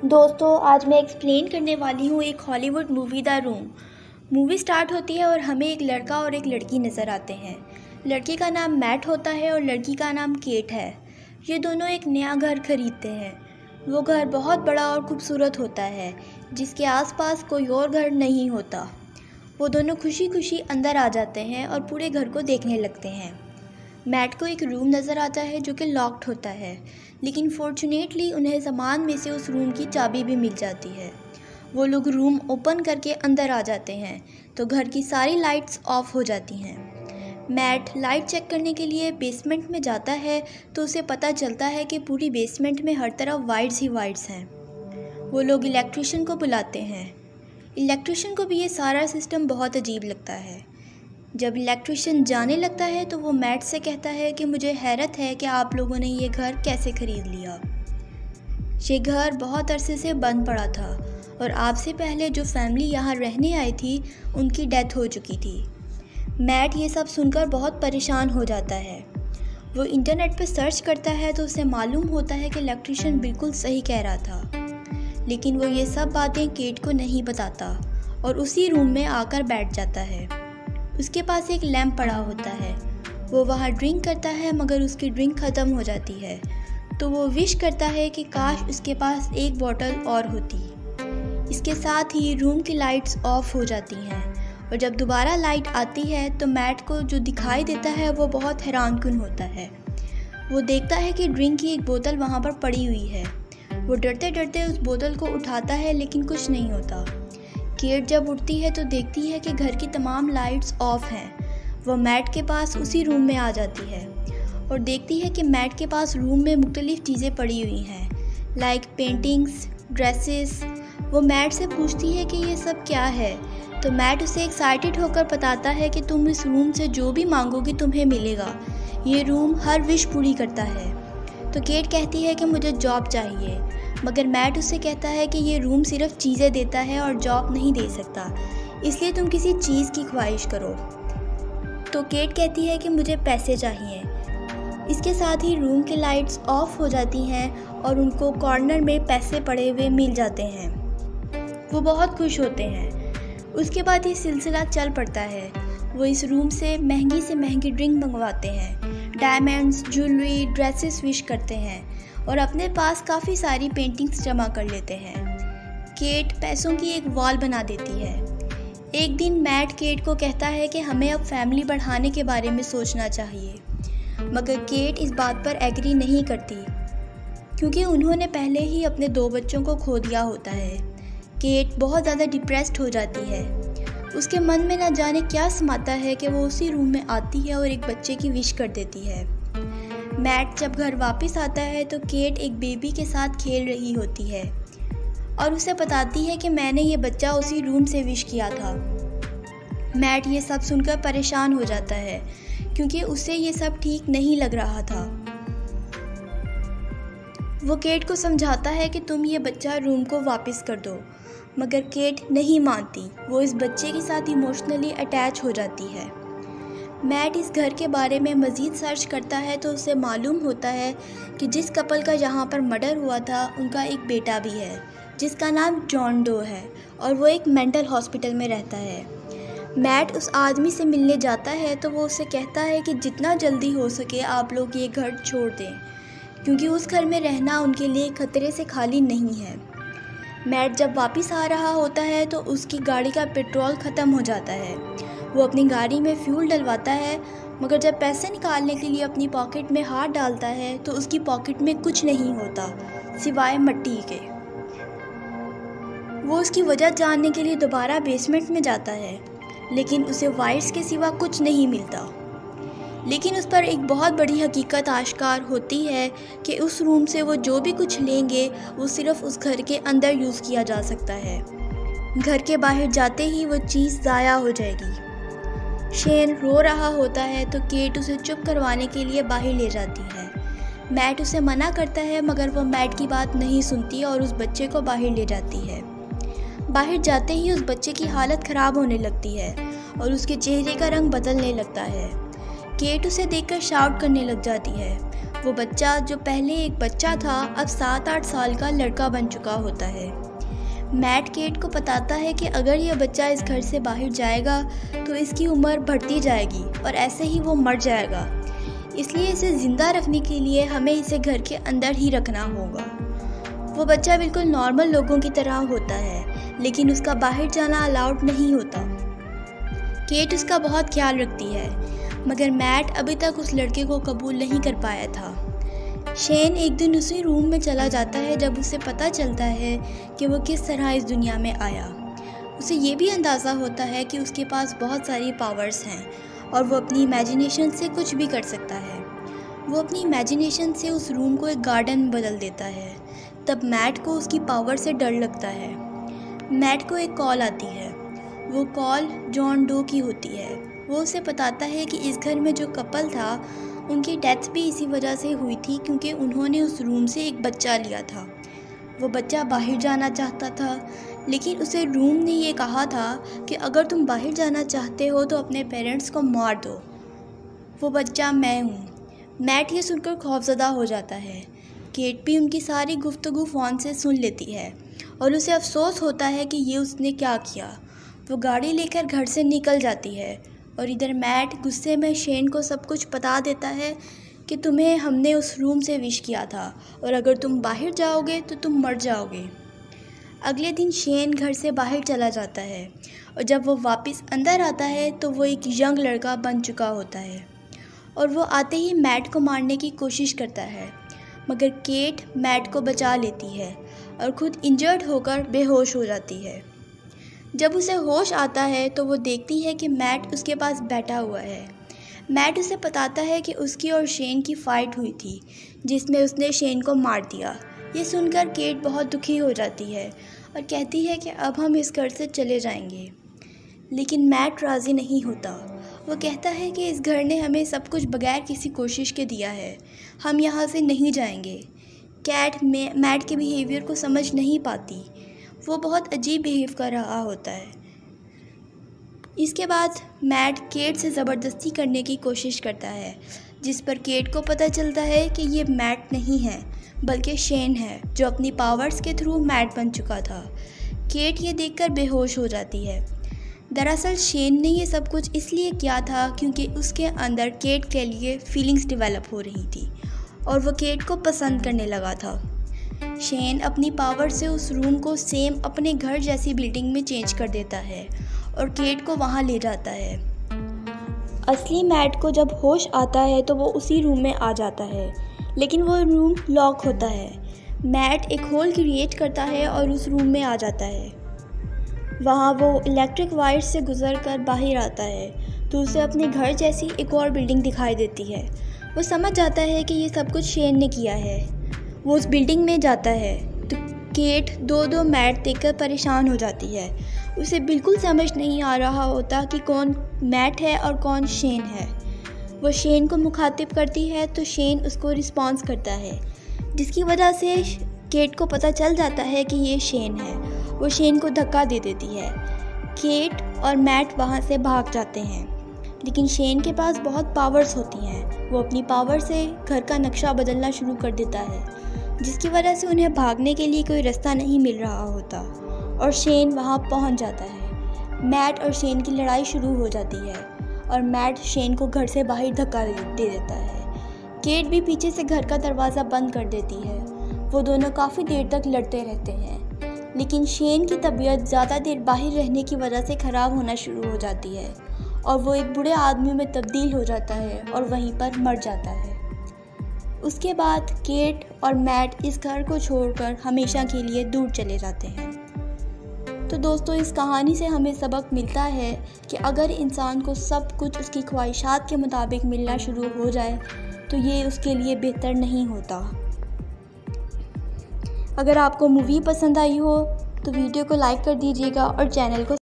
दोस्तों, आज मैं एक्सप्लेन करने वाली हूँ एक Hollywood movie the room. Movie start होती है और हमें एक लड़का और एक लड़की नज़र आते हैं। लड़के का नाम मैट होता है और लड़की का नाम केट है। ये दोनों एक नया घर खरीदते हैं। वो घर बहुत बड़ा और खूबसूरत होता है, जिसके आसपास कोई और घर नहीं होता। वो दोनों खुशी खुशी अंदर आ जाते हैं और पूरे घर को देखने लगते हैं। मैट को एक रूम नज़र आता है जो कि लॉक्ड होता है, लेकिन फॉर्चुनेटली उन्हें सामान में से उस रूम की चाबी भी मिल जाती है। वो लोग रूम ओपन करके अंदर आ जाते हैं तो घर की सारी लाइट्स ऑफ हो जाती हैं। मैट लाइट चेक करने के लिए बेसमेंट में जाता है तो उसे पता चलता है कि पूरी बेसमेंट में हर तरफ वाइट्स ही वाइट्स हैं। वो लोग इलेक्ट्रिशियन को बुलाते हैं। इलेक्ट्रिशियन को भी ये सारा सिस्टम बहुत अजीब लगता है। जब इलेक्ट्रिशियन जाने लगता है तो वो मैट से कहता है कि मुझे हैरत है कि आप लोगों ने ये घर कैसे ख़रीद लिया। ये घर बहुत अरसे से बंद पड़ा था और आपसे पहले जो फैमिली यहाँ रहने आई थी उनकी डेथ हो चुकी थी। मैट ये सब सुनकर बहुत परेशान हो जाता है। वो इंटरनेट पर सर्च करता है तो उसे मालूम होता है कि इलेक्ट्रिशियन बिल्कुल सही कह रहा था, लेकिन वो ये सब बातें केट को नहीं बताता और उसी रूम में आकर बैठ जाता है। उसके पास एक लैंप पड़ा होता है। वो वहाँ ड्रिंक करता है मगर उसकी ड्रिंक ख़त्म हो जाती है, तो वो विश करता है कि काश उसके पास एक बोतल और होती। इसके साथ ही रूम की लाइट्स ऑफ हो जाती हैं और जब दोबारा लाइट आती है तो मैट को जो दिखाई देता है वो बहुत हैरानकुन होता है। वो देखता है कि ड्रिंक की एक बोतल वहाँ पर पड़ी हुई है। वो डरते डरते उस बोतल को उठाता है लेकिन कुछ नहीं होता। केट जब उठती है तो देखती है कि घर की तमाम लाइट्स ऑफ हैं। वो मैट के पास उसी रूम में आ जाती है और देखती है कि मैट के पास रूम में मुख्तलिफ़ चीज़ें पड़ी हुई हैं, लाइक पेंटिंग्स, ड्रेसेस। वो मैट से पूछती है कि ये सब क्या है, तो मैट उसे एक्साइटेड होकर बताता है कि तुम इस रूम से जो भी मांगोगी तुम्हें मिलेगा। ये रूम हर विश पूरी करता है। तो केट कहती है कि मुझे जॉब चाहिए, मगर मैट उससे कहता है कि ये रूम सिर्फ चीज़ें देता है और जॉब नहीं दे सकता, इसलिए तुम किसी चीज़ की ख्वाहिश करो। तो केट कहती है कि मुझे पैसे चाहिए। इसके साथ ही रूम की लाइट्स ऑफ हो जाती हैं और उनको कॉर्नर में पैसे पड़े हुए मिल जाते हैं। वो बहुत खुश होते हैं। उसके बाद ये सिलसिला चल पड़ता है। वो इस रूम से महंगी ड्रिंक मंगवाते हैं, डायमंड्स, ज्वेलरी, ड्रेसेस विश करते हैं और अपने पास काफ़ी सारी पेंटिंग्स जमा कर लेते हैं। केट पैसों की एक वॉल बना देती है। एक दिन मैट केट को कहता है कि हमें अब फैमिली बढ़ाने के बारे में सोचना चाहिए, मगर केट इस बात पर एग्री नहीं करती क्योंकि उन्होंने पहले ही अपने 2 बच्चों को खो दिया होता है। केट बहुत ज़्यादा डिप्रेस्ड हो जाती है। उसके मन में ना जाने क्या समाता है कि वो उसी रूम में आती है और एक बच्चे की विश कर देती है। मैट जब घर वापस आता है तो केट एक बेबी के साथ खेल रही होती है और उसे बताती है कि मैंने ये बच्चा उसी रूम से विश किया था। मैट ये सब सुनकर परेशान हो जाता है क्योंकि उसे ये सब ठीक नहीं लग रहा था। वो केट को समझाता है कि तुम ये बच्चा रूम को वापस कर दो, मगर केट नहीं मानती। वो इस बच्चे के साथ इमोशनली अटैच हो जाती है। मैट इस घर के बारे में मज़ीद सर्च करता है तो उसे मालूम होता है कि जिस कपल का यहाँ पर मर्डर हुआ था उनका एक बेटा भी है जिसका नाम जॉन डो है और वो एक मेंटल हॉस्पिटल में रहता है। मैट उस आदमी से मिलने जाता है तो वो उसे कहता है कि जितना जल्दी हो सके आप लोग ये घर छोड़ दें, क्योंकि उस घर में रहना उनके लिए खतरे से खाली नहीं है। मैट जब वापस आ रहा होता है तो उसकी गाड़ी का पेट्रोल ख़त्म हो जाता है। वो अपनी गाड़ी में फ्यूल डलवाता है, मगर जब पैसे निकालने के लिए अपनी पॉकेट में हाथ डालता है तो उसकी पॉकेट में कुछ नहीं होता सिवाय मिट्टी के। वो उसकी वजह जानने के लिए दोबारा बेसमेंट में जाता है, लेकिन उसे वायर्स के सिवा कुछ नहीं मिलता। लेकिन उस पर एक बहुत बड़ी हकीकत आश्कार होती है कि उस रूम से वो जो भी कुछ लेंगे वो सिर्फ उस घर के अंदर यूज़ किया जा सकता है। घर के बाहर जाते ही वो चीज़ ज़ाया हो जाएगी। शेन रो रहा होता है तो केट उसे चुप करवाने के लिए बाहर ले जाती है। मैट उसे मना करता है मगर वो मैट की बात नहीं सुनती और उस बच्चे को बाहर ले जाती है। बाहर जाते ही उस बच्चे की हालत ख़राब होने लगती है और उसके चेहरे का रंग बदलने लगता है। केट उसे देखकर शाउट करने लग जाती है। वो बच्चा जो पहले एक बच्चा था अब 7-8 साल का लड़का बन चुका होता है। मैट केट को बताता है कि अगर यह बच्चा इस घर से बाहर जाएगा तो इसकी उम्र बढ़ती जाएगी और ऐसे ही वो मर जाएगा, इसलिए इसे ज़िंदा रखने के लिए हमें इसे घर के अंदर ही रखना होगा। वो बच्चा बिल्कुल नॉर्मल लोगों की तरह होता है, लेकिन उसका बाहर जाना अलाउड नहीं होता। केट उसका बहुत ख्याल रखती है, मगर मैट अभी तक उस लड़के को कबूल नहीं कर पाया था। शेन एक दिन उसी रूम में चला जाता है जब उसे पता चलता है कि वो किस तरह इस दुनिया में आया। उसे ये भी अंदाज़ा होता है कि उसके पास बहुत सारी पावर्स हैं और वो अपनी इमेजिनेशन से कुछ भी कर सकता है। वो अपनी इमेजिनेशन से उस रूम को एक गार्डन में बदल देता है। तब मैट को उसकी पावर से डर लगता है। मैट को एक कॉल आती है। वो कॉल जॉन डो की होती है। वो उसे बताता है कि इस घर में जो कपल था उनकी डेथ भी इसी वजह से हुई थी क्योंकि उन्होंने उस रूम से एक बच्चा लिया था। वो बच्चा बाहर जाना चाहता था, लेकिन उसे रूम ने ये कहा था कि अगर तुम बाहर जाना चाहते हो तो अपने पेरेंट्स को मार दो। वो बच्चा मैं हूँ। मैट ये सुनकर खौफज़दा हो जाता है। केट भी उनकी सारी गुफ्तगू फ़ोन से सुन लेती है और उसे अफसोस होता है कि ये उसने क्या किया। वो गाड़ी लेकर घर से निकल जाती है और इधर मैट गुस्से में शेन को सब कुछ बता देता है कि तुम्हें हमने उस रूम से विश किया था और अगर तुम बाहर जाओगे तो तुम मर जाओगे। अगले दिन शेन घर से बाहर चला जाता है और जब वो वापस अंदर आता है तो वो एक यंग लड़का बन चुका होता है और वो आते ही मैट को मारने की कोशिश करता है, मगर केट मैट को बचा लेती है और खुद इंजर्ड होकर बेहोश हो जाती है। जब उसे होश आता है तो वो देखती है कि मैट उसके पास बैठा हुआ है। मैट उसे बताता है कि उसकी और शेन की फ़ाइट हुई थी जिसमें उसने शेन को मार दिया। ये सुनकर केट बहुत दुखी हो जाती है और कहती है कि अब हम इस घर से चले जाएंगे, लेकिन मैट राज़ी नहीं होता। वो कहता है कि इस घर ने हमें सब कुछ बगैर किसी कोशिश के दिया है, हम यहाँ से नहीं जाएंगे। कैट मैट के बिहेवियर को समझ नहीं पाती। वो बहुत अजीब बिहेव कर रहा होता है। इसके बाद मैट केट से ज़बरदस्ती करने की कोशिश करता है, जिस पर केट को पता चलता है कि ये मैट नहीं है बल्कि शेन है जो अपनी पावर्स के थ्रू मैट बन चुका था। केट ये देखकर बेहोश हो जाती है। दरअसल शेन ने ये सब कुछ इसलिए किया था क्योंकि उसके अंदर केट के लिए फीलिंग्स डेवलप हो रही थी और वो केट को पसंद करने लगा था। शेन अपनी पावर से उस रूम को सेम अपने घर जैसी बिल्डिंग में चेंज कर देता है और केट को वहाँ ले जाता है। असली मैट को जब होश आता है तो वो उसी रूम में आ जाता है, लेकिन वो रूम लॉक होता है। मैट एक होल क्रिएट करता है और उस रूम में आ जाता है। वहाँ वो इलेक्ट्रिक वायर से गुजरकर बाहर आता है तो उसे अपने घर जैसी एक और बिल्डिंग दिखाई देती है। वो समझ जाता है कि ये सब कुछ शेन ने किया है। वो उस बिल्डिंग में जाता है तो केट दो मैट देखकर परेशान हो जाती है। उसे बिल्कुल समझ नहीं आ रहा होता कि कौन मैट है और कौन शेन है। वो शेन को मुखातिब करती है तो शेन उसको रिस्पॉन्स करता है, जिसकी वजह से केट को पता चल जाता है कि ये शेन है। वो शेन को धक्का दे देती है। केट और मैट वहाँ से भाग जाते हैं, लेकिन शेन के पास बहुत पावर्स होती हैं। वो अपनी पावर से घर का नक्शा बदलना शुरू कर देता है, जिसकी वजह से उन्हें भागने के लिए कोई रास्ता नहीं मिल रहा होता और शेन वहाँ पहुँच जाता है। मैट और शेन की लड़ाई शुरू हो जाती है और मैट शेन को घर से बाहर धक्का दे देता है। केट भी पीछे से घर का दरवाज़ा बंद कर देती है। वो दोनों काफ़ी देर तक लड़ते रहते हैं, लेकिन शेन की तबीयत ज़्यादा देर बाहर रहने की वजह से ख़राब होना शुरू हो जाती है और वो एक बुरे आदमी में तब्दील हो जाता है और वहीं पर मर जाता है। उसके बाद केट और मैट इस घर को छोड़कर हमेशा के लिए दूर चले जाते हैं। तो दोस्तों, इस कहानी से हमें सबक मिलता है कि अगर इंसान को सब कुछ उसकी ख्वाहिशात के मुताबिक मिलना शुरू हो जाए तो ये उसके लिए बेहतर नहीं होता। अगर आपको मूवी पसंद आई हो तो वीडियो को लाइक कर दीजिएगा और चैनल को